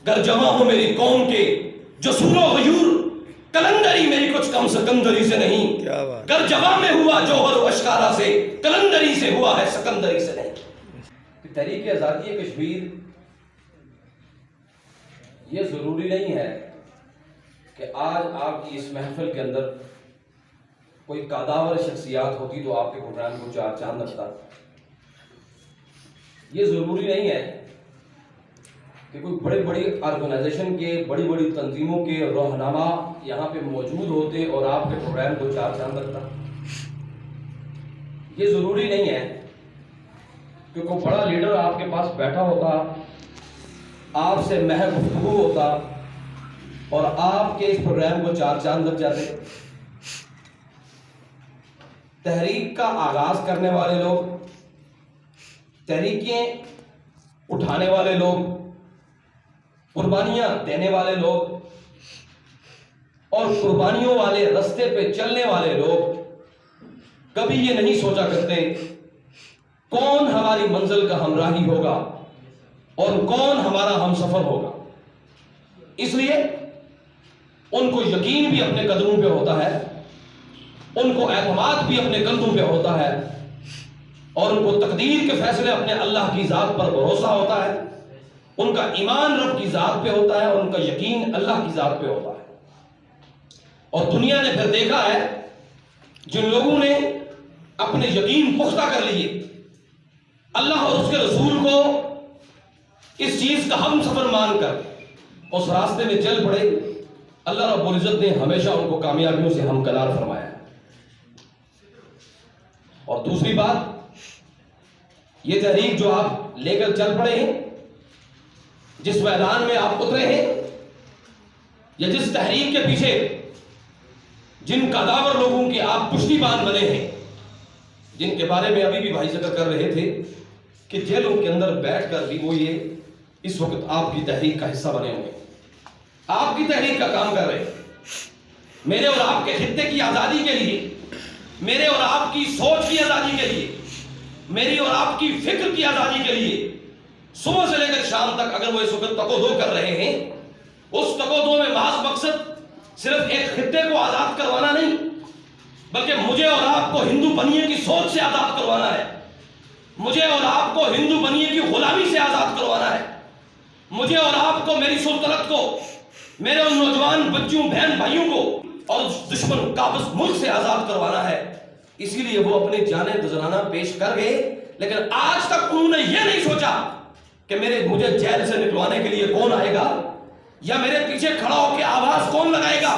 گر جواں ہو میری قوم کے جو سور و غیور، کلندری میری کچھ کم سکندری سے نہیں، گر جواں میں ہوا جوہر و اشکارا سے، کلندری سے ہوا ہے سکندری سے نہیں۔ تحریک آزادی کشمیر یہ ضروری نہیں ہے کہ آج آپ کی اس محفل کے اندر کوئی قاداور شخصیات ہوتی تو آپ کے پروگرام کو چار چاند لگتا۔ یہ ضروری نہیں ہے کہ کوئی بڑے بڑی آرگنائزیشن کے، بڑی بڑی تنظیموں کے رہنما یہاں پہ موجود ہوتے اور آپ کے پروگرام کو چار چاند لگتا۔ یہ ضروری نہیں ہے کہ کوئی بڑا لیڈر آپ کے پاس بیٹھا ہوتا، آپ سے محض گفتگو ہوتا اور آپ کے اس پروگرام کو چار چاند لگ جاتے۔ تحریک کا آغاز کرنے والے لوگ، تحریکیں اٹھانے والے لوگ، قربانیاں دینے والے لوگ اور قربانیوں والے رستے پہ چلنے والے لوگ کبھی یہ نہیں سوچا کرتے کون ہماری منزل کا ہمراہی ہوگا اور کون ہمارا ہم سفر ہوگا۔ اس لیے ان کو یقین بھی اپنے قدموں پہ ہوتا ہے، ان کو اعتماد بھی اپنے کندھوں پہ ہوتا ہے، اور ان کو تقدیر کے فیصلے اپنے اللہ کی ذات پر بھروسہ ہوتا ہے، ان کا ایمان رب کی ذات پہ ہوتا ہے اور ان کا یقین اللہ کی ذات پہ ہوتا ہے۔ اور دنیا نے پھر دیکھا ہے جن لوگوں نے اپنے یقین پختہ کر لیے، اللہ اور اس کے رسول کو اس چیز کا ہم سفر مان کر اس راستے میں چل پڑے، اللہ رب العزت نے ہمیشہ ان کو کامیابیوں سے ہمکنار فرمایا۔ اور دوسری بات، یہ تحریک جو آپ لے کر چل پڑے ہیں، جس میدان میں آپ اترے ہیں، یا جس تحریک کے پیچھے جن قاداور لوگوں کے آپ پشتی بان بنے ہیں، جن کے بارے میں ابھی بھی بھائی ذکر کر رہے تھے کہ جیلوں کے اندر بیٹھ کر بھی وہ یہ اس وقت آپ کی تحریک کا حصہ بنے ہوئے، آپ کی تحریک کا کام کر رہے ہیں۔ میرے اور آپ کے خطے کی آزادی کے لیے، میرے اور آپ کی سوچ کی آزادی کے لیے، میری اور آپ کی فکر کی آزادی کے لیے صبح سے لے کر شام تک اگر وہ اس وقت تکو دو کر رہے ہیں، اس تکو دو میں محض مقصد صرف ایک خطے کو آزاد کروانا نہیں، بلکہ مجھے اور آپ کو ہندو بنیے کی سوچ سے آزاد کروانا ہے، مجھے اور آپ کو ہندو بنیے کی غلامی سے آزاد کروانا ہے، مجھے اور آپ کو میری سلطنت کو، میرے ان نوجوان بچوں بہن بھائیوں کو اور دشمن قابض ملک سے آزاد کروانا ہے۔ اسی لیے وہ اپنے جانیں گزرانہ پیش کر گئے، لیکن آج تک انہوں نے یہ نہیں سوچا کہ مجھے جیل سے نکلوانے کے لیے کون آئے گا یا میرے پیچھے کھڑا ہو کے آواز کون لگائے گا۔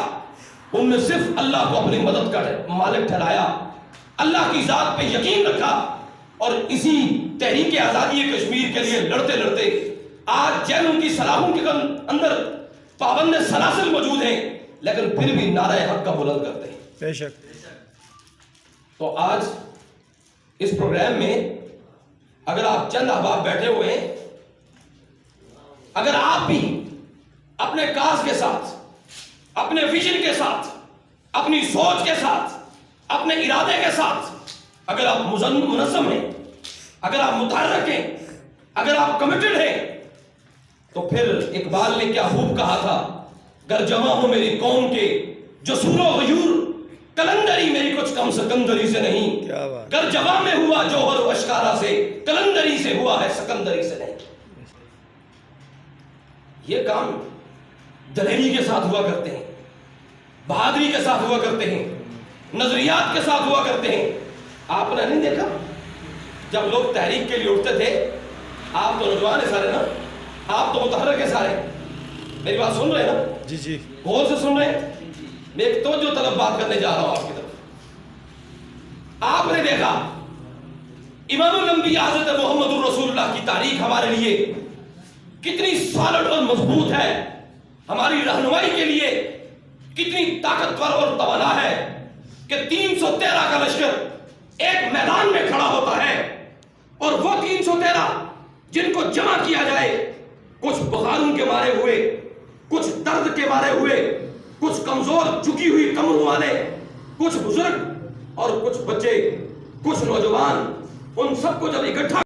انہوں نے صرف اللہ کو اپنی مدد کا مالک ٹھہرایا، اللہ کی ذات پہ یقین رکھا، اور اسی تحریک آزادی کشمیر کے لیے لڑتے لڑتے آج جیلوں کی سلاخوں کے اندر پابند سلاسل موجود ہیں، لیکن پھر بھی نعرہ حق کا بلند کرتے ہیں۔ بے شک۔ تو آج اس پروگرام میں اگر آپ چند احباب بیٹھے ہوئے ہیں، اگر آپ بھی اپنے کاز کے ساتھ، اپنے ویژن کے ساتھ، اپنی سوچ کے ساتھ، اپنے ارادے کے ساتھ اگر آپ منظم ہیں، اگر آپ متحرک ہیں، اگر آپ کمیٹڈ ہیں، تو پھر اقبال نے کیا خوب کہا تھا، گر جواں ہو میری قوم کے جو سور و غیور، کلندری میری کچھ کم سکندری سے نہیں، گر جواں میں ہوا جوہر و اشکارا سے، کلندری سے ہوا ہے سکندری سے نہیں۔ یہ کام دلیری کے ساتھ ہوا کرتے ہیں، بہادری کے ساتھ ہوا کرتے ہیں، نظریات کے ساتھ ہوا کرتے ہیں۔ آپ نے نہیں دیکھا جب لوگ تحریک کے لیے اٹھتے تھے، آپ تو نوجوان ہیں سارے نا، آپ تو متحرک ہیں سارے، میری بات سن رہے ہیں نا؟ جی جی، غور سے سن رہے ہیں؟ میں ایک توجہ طلب بات کرنے جا رہا ہوں آپ کی طرف۔ آپ نے دیکھا امام الانبیاء حضرت محمد الرسول اللہ کی تاریخ ہمارے لیے کتنی سالڈ اور مضبوط ہے، ہماری رہنمائی کے لیے کتنی طاقتور اور توانا ہے کہ 313 کا لشکر ایک میدان میں کھڑا ہوتا ہے، اور وہ 313 جن کو جمع کیا جائے، کچھ بخاروں کے مارے ہوئے، کچھ درد کے مارے ہوئے، کچھ کمزور جھکی ہوئی کمروں والے، کچھ بزرگ اور کچھ بچے، کچھ نوجوان، ان سب کو جب اکٹھا